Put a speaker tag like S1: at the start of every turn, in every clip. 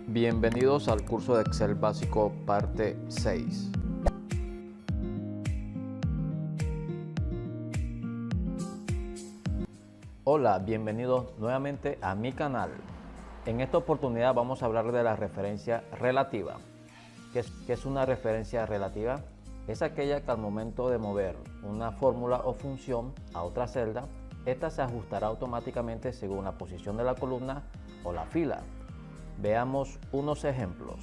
S1: Bienvenidos al curso de Excel básico parte 6. Hola, bienvenidos nuevamente a mi canal. En esta oportunidad vamos a hablar de la referencia relativa. ¿Qué es una referencia relativa? Es aquella que al momento de mover una fórmula o función a otra celda, esta se ajustará automáticamente según la posición de la columna o la fila. Veamos unos ejemplos.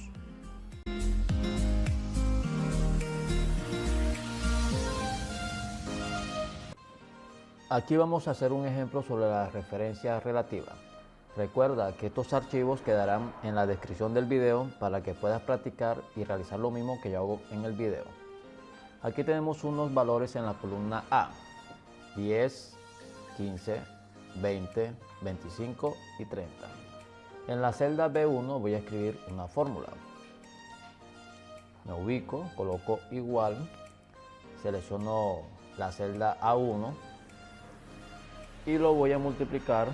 S1: Aquí vamos a hacer un ejemplo sobre la referencia relativa. Recuerda que estos archivos quedarán en la descripción del video para que puedas practicar y realizar lo mismo que yo hago en el video. Aquí tenemos unos valores en la columna A: 10, 15, 20, 25 y 30. En la celda B1 voy a escribir una fórmula. Me ubico, coloco igual, selecciono la celda A1 y lo voy a multiplicar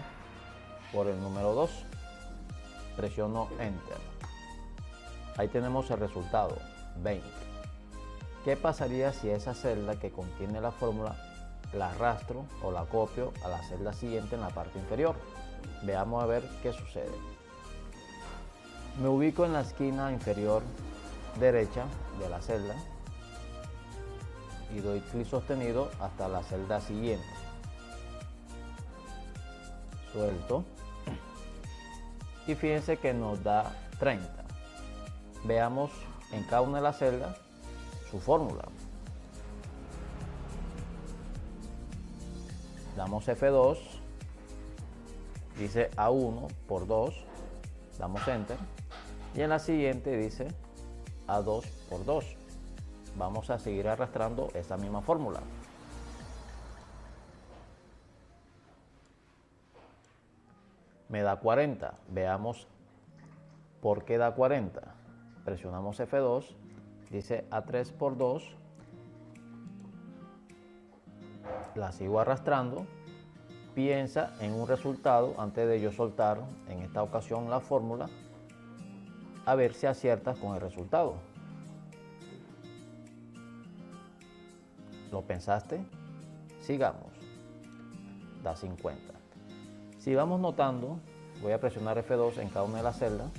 S1: por el número 2. Presiono Enter. Ahí tenemos el resultado, 20. ¿Qué pasaría si esa celda que contiene la fórmula la arrastro o la copio a la celda siguiente en la parte inferior? Veamos a ver qué sucede. Me ubico en la esquina inferior derecha de la celda y doy clic sostenido hasta la celda siguiente. Suelto y fíjense que nos da 30. Veamos en cada una de las celdas su fórmula. Damos F2, dice A1 por 2, damos Enter. Y en la siguiente dice A2 por 2. Vamos a seguir arrastrando esa misma fórmula. Me da 40. Veamos por qué da 40. Presionamos F2, dice A3 por 2. La sigo arrastrando. Piensa en un resultado antes de yo soltar, en esta ocasión, la fórmula, a ver si aciertas con el resultado. ¿Lo pensaste? Sigamos. Da 50. Si vamos notando, voy a presionar F2 en cada una de las celdas.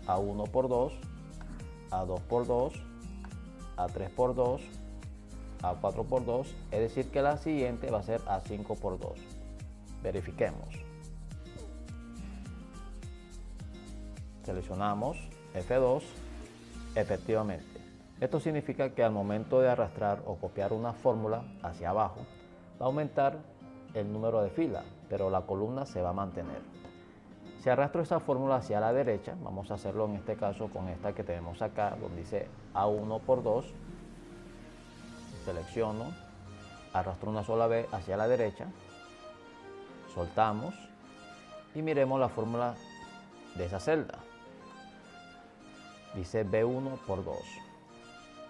S1: A1 por 2, A2 por 2, A3 por 2, A4 por 2, es decir que la siguiente va a ser A5 por 2. Verifiquemos. Seleccionamos F2, efectivamente. Esto significa que al momento de arrastrar o copiar una fórmula hacia abajo, va a aumentar el número de filas, pero la columna se va a mantener. Si arrastro esa fórmula hacia la derecha, vamos a hacerlo en este caso con esta que tenemos acá, donde dice A1 por 2, selecciono, arrastro una sola vez hacia la derecha, soltamos y miremos la fórmula de esa celda. Dice B1 por 2.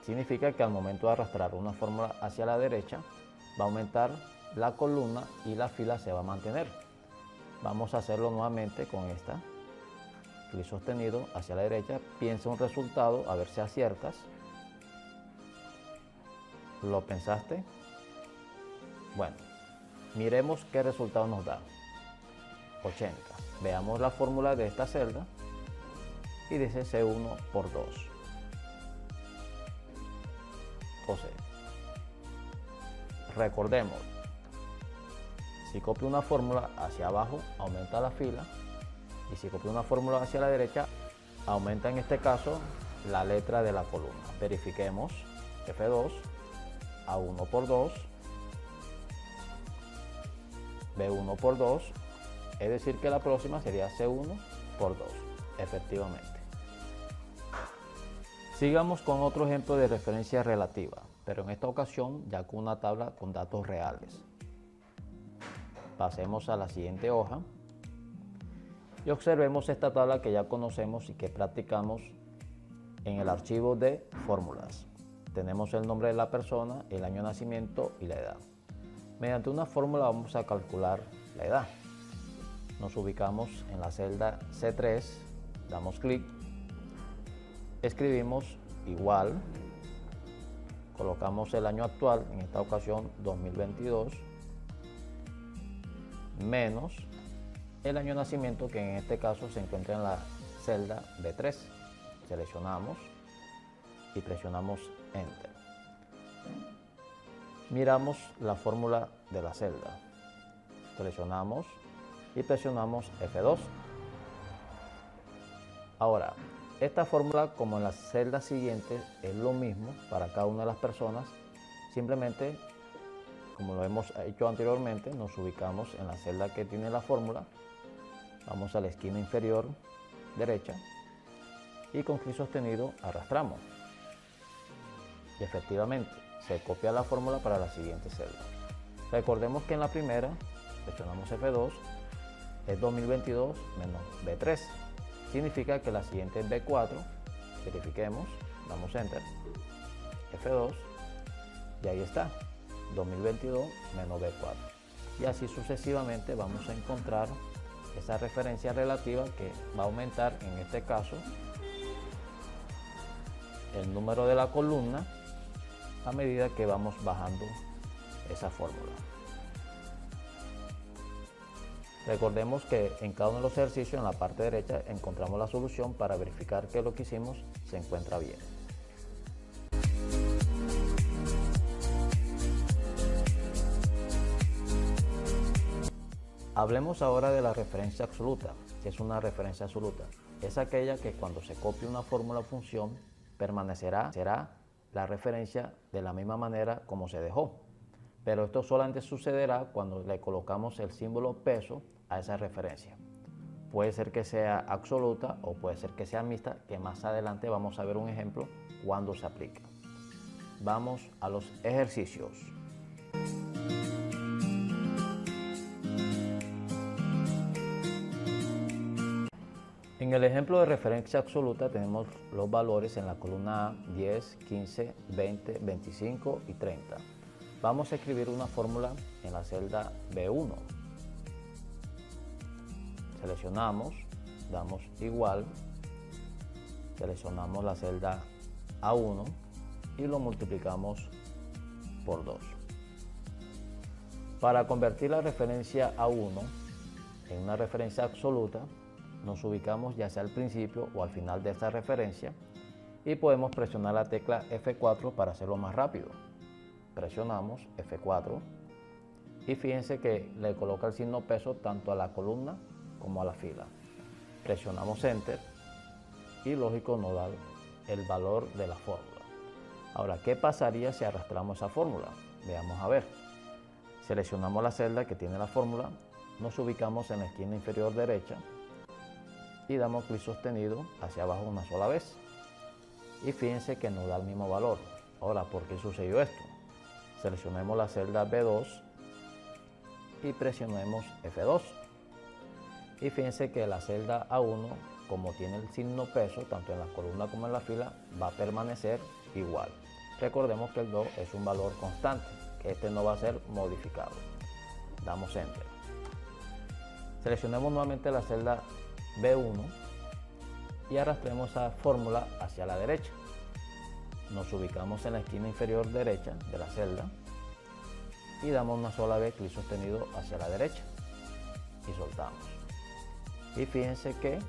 S1: Significa que al momento de arrastrar una fórmula hacia la derecha, va a aumentar la columna y la fila se va a mantener. Vamos a hacerlo nuevamente con esta. Clic sostenido hacia la derecha, piensa un resultado, a ver si aciertas. ¿Lo pensaste? Bueno, miremos qué resultado nos da. 80. Veamos la fórmula de esta celda y dice C1 por 2. Entonces, recordemos, si copio una fórmula hacia abajo, aumenta la fila, y si copio una fórmula hacia la derecha, aumenta en este caso la letra de la columna. Verifiquemos. F2, A1 por 2, B1 por 2, es decir que la próxima sería C1 por 2, efectivamente. Sigamos con otro ejemplo de referencia relativa, pero en esta ocasión ya con una tabla con datos reales. Pasemos a la siguiente hoja y observemos esta tabla que ya conocemos y que practicamos en el archivo de fórmulas. tenemos el nombre de la persona, el año de nacimiento y la edad. Mediante una fórmula vamos a calcular la edad. Nos ubicamos en la celda C3, damos clic, escribimos igual, colocamos el año actual, en esta ocasión 2022, menos el año de nacimiento, que en este caso se encuentra en la celda B3. Seleccionamos y presionamos Enter. Miramos la fórmula de la celda. Seleccionamos y presionamos F2. Ahora, esta fórmula, como en las celdas siguientes, es lo mismo para cada una de las personas. Simplemente, como lo hemos hecho anteriormente, nos ubicamos en la celda que tiene la fórmula. Vamos a la esquina inferior derecha y con clic sostenido arrastramos. Y efectivamente, se copia la fórmula para la siguiente celda. Recordemos que en la primera, presionamos F2, es 2022 menos B3. Significa que la siguiente es B4, verifiquemos, damos Enter, F2, y ahí está, 2022 menos B4. Y así sucesivamente vamos a encontrar esa referencia relativa que va a aumentar, en este caso, el número de la columna a medida que vamos bajando esa fórmula. Recordemos que en cada uno de los ejercicios, en la parte derecha, encontramos la solución para verificar que lo que hicimos se encuentra bien. Hablemos ahora de la referencia absoluta. ¿Qué es una referencia absoluta? Es aquella que cuando se copia una fórmula o función, será la referencia de la misma manera como se dejó. Pero esto solamente sucederá cuando le colocamos el símbolo peso a esa referencia. Puede ser que sea absoluta o puede ser que sea mixta, que más adelante vamos a ver un ejemplo cuando se aplica. Vamos a los ejercicios. En el ejemplo de referencia absoluta tenemos los valores en la columna A, 10, 15, 20, 25 y 30. Vamos a escribir una fórmula en la celda B1. Seleccionamos, damos igual, seleccionamos la celda A1 y lo multiplicamos por 2. Para convertir la referencia A1 en una referencia absoluta, nos ubicamos ya sea al principio o al final de esta referencia y podemos presionar la tecla F4 para hacerlo más rápido. Presionamos F4 y fíjense que le coloca el signo peso tanto a la columna como a la fila. Presionamos Enter y lógico nos da el valor de la fórmula. Ahora, ¿qué pasaría si arrastramos esa fórmula? Veamos a ver. Seleccionamos la celda que tiene la fórmula, nos ubicamos en la esquina inferior derecha y damos clic sostenido hacia abajo una sola vez. Y fíjense que nos da el mismo valor. Ahora, ¿por qué sucedió esto? Seleccionemos la celda B2 y presionemos F2. Y fíjense que la celda A1, como tiene el signo peso, tanto en la columna como en la fila, va a permanecer igual. Recordemos que el 2 es un valor constante, que este no va a ser modificado. Damos Enter. Seleccionemos nuevamente la celda B1 y arrastremos esa fórmula hacia la derecha. Nos ubicamos en la esquina inferior derecha de la celda y damos una sola vez clic sostenido hacia la derecha y soltamos. Y fíjense que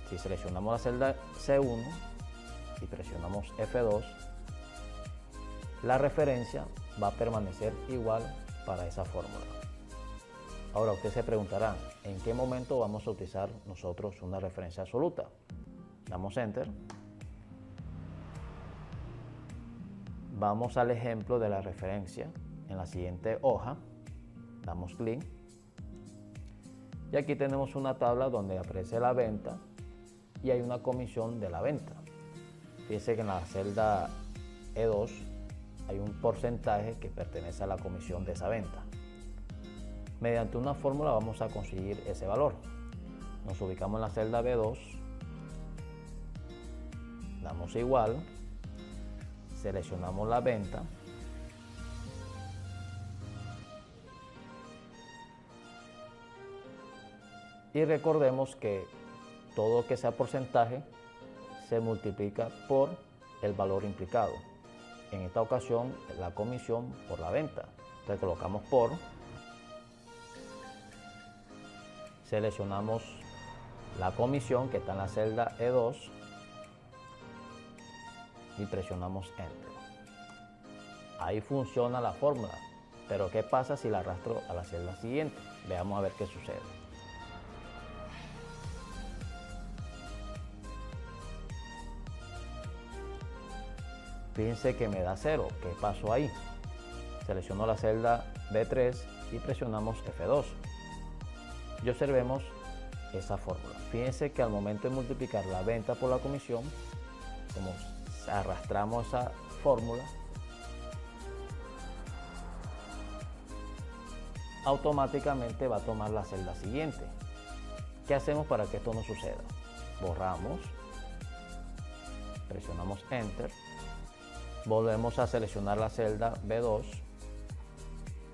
S1: si seleccionamos la celda C1 y presionamos F2, la referencia va a permanecer igual para esa fórmula. Ahora ustedes se preguntarán, ¿en qué momento vamos a utilizar nosotros una referencia absoluta? Damos Enter. Vamos al ejemplo de la referencia en la siguiente hoja. Damos clic. Y aquí tenemos una tabla donde aparece la venta y hay una comisión de la venta. Fíjense que en la celda E2 hay un porcentaje que pertenece a la comisión de esa venta. Mediante una fórmula vamos a conseguir ese valor. Nos ubicamos en la celda B2, damos igual, seleccionamos la venta, y recordemos que todo que sea porcentaje se multiplica por el valor implicado. En esta ocasión, la comisión por la venta. Entonces colocamos por, seleccionamos la comisión que está en la celda E2 y presionamos Enter. Ahí funciona la fórmula, pero ¿qué pasa si la arrastro a la celda siguiente? Veamos a ver qué sucede. Fíjense que me da 0. ¿Qué pasó ahí? Selecciono la celda B3 y presionamos F2. Y observemos esa fórmula. Fíjense que al momento de multiplicar la venta por la comisión, como arrastramos esa fórmula, automáticamente va a tomar la celda siguiente. ¿Qué hacemos para que esto no suceda? Borramos, presionamos Enter, volvemos a seleccionar la celda B2,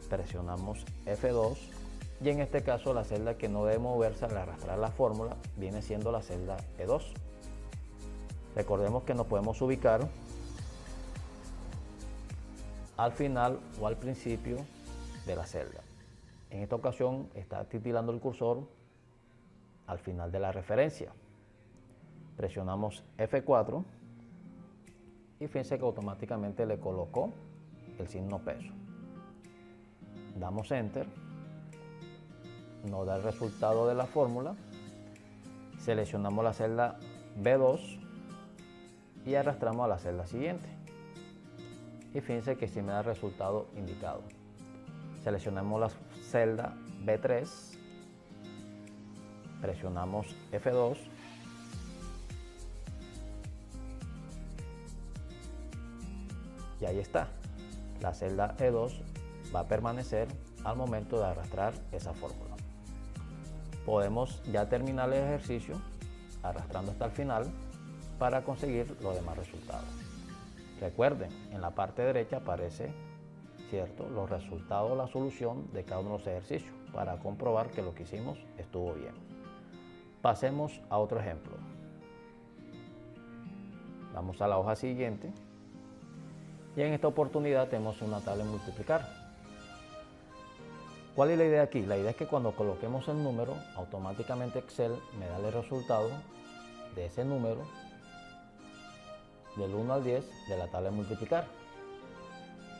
S1: presionamos F2 y en este caso la celda que no debe moverse al arrastrar la fórmula viene siendo la celda E2. Recordemos que nos podemos ubicar al final o al principio de la celda. En esta ocasión está titilando el cursor al final de la referencia. Presionamos F4 y fíjense que automáticamente le colocó el signo peso. Damos Enter, nos da el resultado de la fórmula, seleccionamos la celda B2 y arrastramos a la celda siguiente. Y fíjense que sí me da el resultado indicado. Seleccionamos la celda B3, presionamos F2 y ahí está. La celda E2 va a permanecer al momento de arrastrar esa fórmula. Podemos ya terminar el ejercicio arrastrando hasta el final para conseguir los demás resultados. Recuerden, en la parte derecha aparece, ¿cierto?, los resultados, la solución de cada uno de los ejercicios para comprobar que lo que hicimos estuvo bien. Pasemos a otro ejemplo. Vamos a la hoja siguiente. Y en esta oportunidad tenemos una tabla de multiplicar. ¿Cuál es la idea aquí? La idea es que cuando coloquemos el número, automáticamente Excel me da el resultado de ese número del 1 al 10 de la tabla de multiplicar.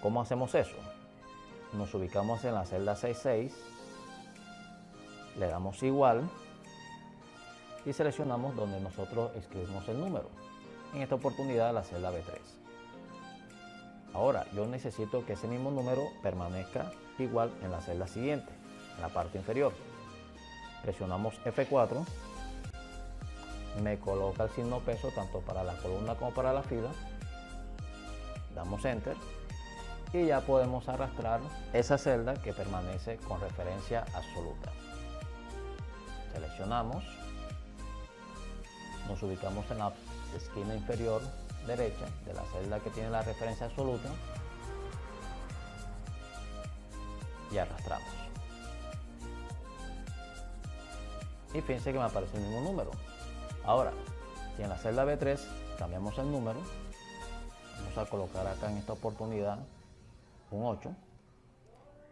S1: ¿Cómo hacemos eso? Nos ubicamos en la celda 66, le damos igual y seleccionamos donde nosotros escribimos el número. En esta oportunidad la celda B3. Ahora, yo necesito que ese mismo número permanezca igual en la celda siguiente, en la parte inferior. Presionamos F4, me coloca el signo peso tanto para la columna como para la fila, damos Enter y ya podemos arrastrar esa celda que permanece con referencia absoluta. Seleccionamos, nos ubicamos en la esquina inferior derecha de la celda que tiene la referencia absoluta y arrastramos. Y fíjense que me aparece el mismo número. Ahora, si en la celda B3 cambiamos el número, vamos a colocar acá en esta oportunidad un 8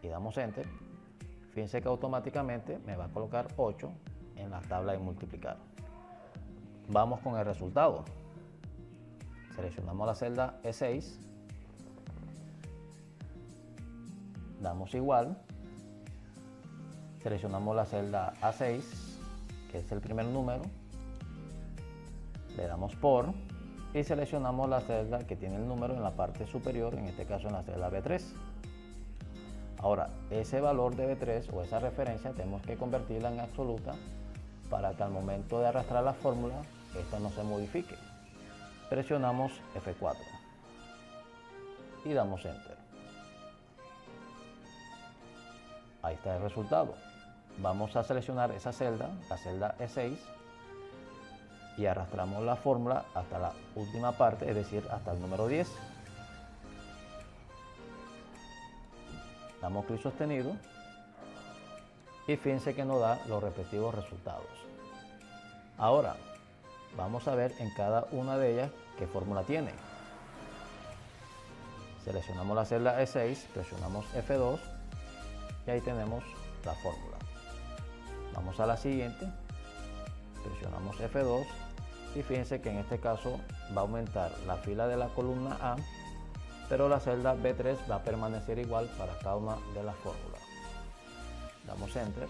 S1: y damos Enter, fíjense que automáticamente me va a colocar 8 en la tabla de multiplicar. Vamos con el resultado. Seleccionamos la celda E6, damos igual, seleccionamos la celda A6, que es el primer número, le damos por y seleccionamos la celda que tiene el número en la parte superior, en este caso en la celda B3. Ahora, ese valor de B3 o esa referencia tenemos que convertirla en absoluta para que al momento de arrastrar la fórmula, esta no se modifique. Presionamos F4 y damos Enter. Ahí está el resultado. Vamos a seleccionar esa celda, la celda E6, y arrastramos la fórmula hasta la última parte, es decir, hasta el número 10. Damos clic sostenido y fíjense que nos da los respectivos resultados. Ahora vamos a ver en cada una de ellas qué fórmula tiene. Seleccionamos la celda E6, presionamos F2 y ahí tenemos la fórmula. Vamos a la siguiente, presionamos F2 y fíjense que en este caso va a aumentar la fila de la columna A, pero la celda B3 va a permanecer igual para cada una de las fórmulas. Damos Enter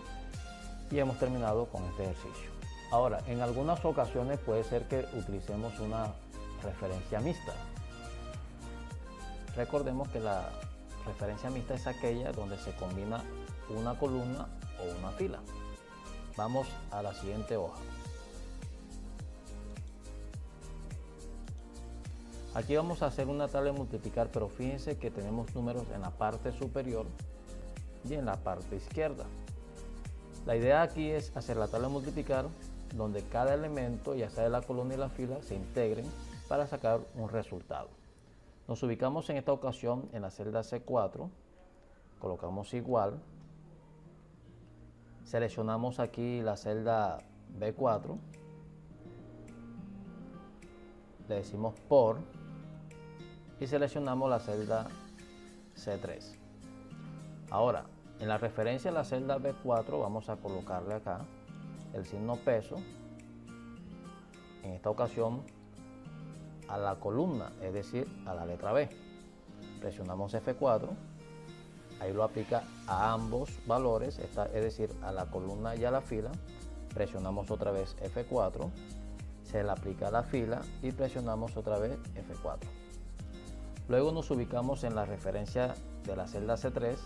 S1: y hemos terminado con este ejercicio. Ahora, en algunas ocasiones puede ser que utilicemos una referencia mixta. Recordemos que la referencia mixta es aquella donde se combina una columna o una fila. Vamos a la siguiente hoja. Aquí vamos a hacer una tabla de multiplicar, pero fíjense que tenemos números en la parte superior y en la parte izquierda. La idea aquí es hacer la tabla de multiplicar donde cada elemento, ya sea de la columna y la fila, se integren para sacar un resultado. Nos ubicamos en esta ocasión en la celda C4, colocamos igual, seleccionamos aquí la celda B4, le decimos por y seleccionamos la celda C3. Ahora, en la referencia a la celda B4 vamos a colocarle acá el signo peso, en esta ocasión a la columna, es decir, a la letra B. Presionamos F4, ahí lo aplica a ambos valores, es decir, a la columna y a la fila. Presionamos otra vez F4, se le aplica a la fila y presionamos otra vez F4. Luego nos ubicamos en la referencia de la celda C3,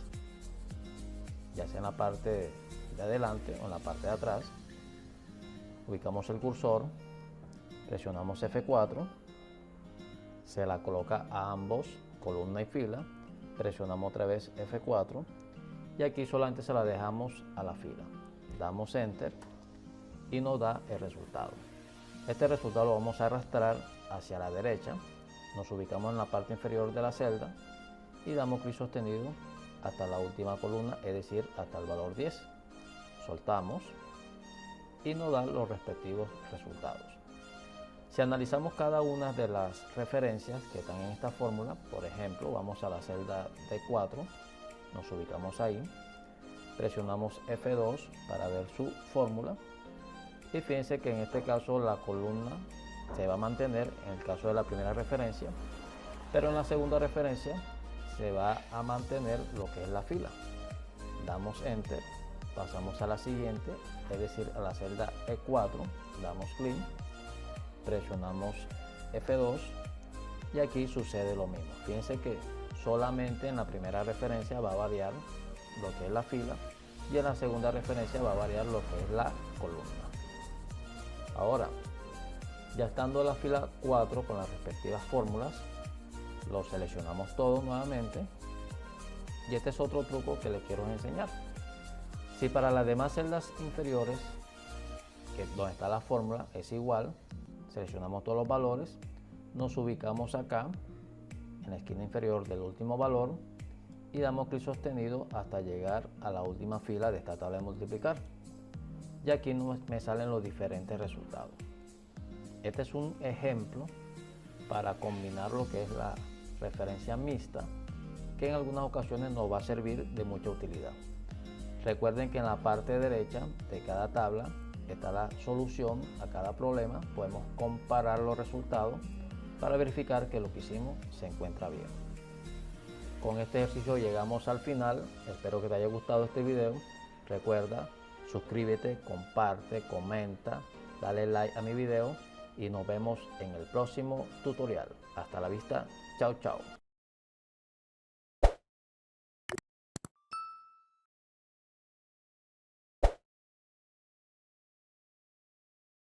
S1: ya sea en la parte de adelante o en la parte de atrás. Ubicamos el cursor, presionamos F4, se la coloca a ambos, columna y fila, presionamos otra vez F4 y aquí solamente se la dejamos a la fila. Damos Enter y nos da el resultado. Este resultado lo vamos a arrastrar hacia la derecha, nos ubicamos en la parte inferior de la celda y damos clic sostenido hasta la última columna, es decir, hasta el valor 10. Soltamos y nos da los respectivos resultados. Si analizamos cada una de las referencias que están en esta fórmula, por ejemplo, vamos a la celda D4, nos ubicamos ahí, presionamos F2 para ver su fórmula y fíjense que en este caso la columna se va a mantener en el caso de la primera referencia, pero en la segunda referencia se va a mantener lo que es la fila. Damos Enter, pasamos a la siguiente, es decir, a la celda E4, damos clic, presionamos F2 y aquí sucede lo mismo. Fíjense que solamente en la primera referencia va a variar lo que es la fila y en la segunda referencia va a variar lo que es la columna. Ahora, ya estando la fila 4 con las respectivas fórmulas, lo seleccionamos todo nuevamente y este es otro truco que les quiero enseñar. Si para las demás celdas inferiores, que donde está la fórmula, es igual, seleccionamos todos los valores, nos ubicamos acá en la esquina inferior del último valor y damos clic sostenido hasta llegar a la última fila de esta tabla de multiplicar. Y aquí me salen los diferentes resultados. Este es un ejemplo para combinar lo que es la referencia mixta, que en algunas ocasiones nos va a servir de mucha utilidad. Recuerden que en la parte derecha de cada tabla está la solución a cada problema. Podemos comparar los resultados para verificar que lo que hicimos se encuentra bien. Con este ejercicio llegamos al final. Espero que te haya gustado este video. Recuerda, suscríbete, comparte, comenta, dale like a mi video y nos vemos en el próximo tutorial. Hasta la vista. Chao, chao.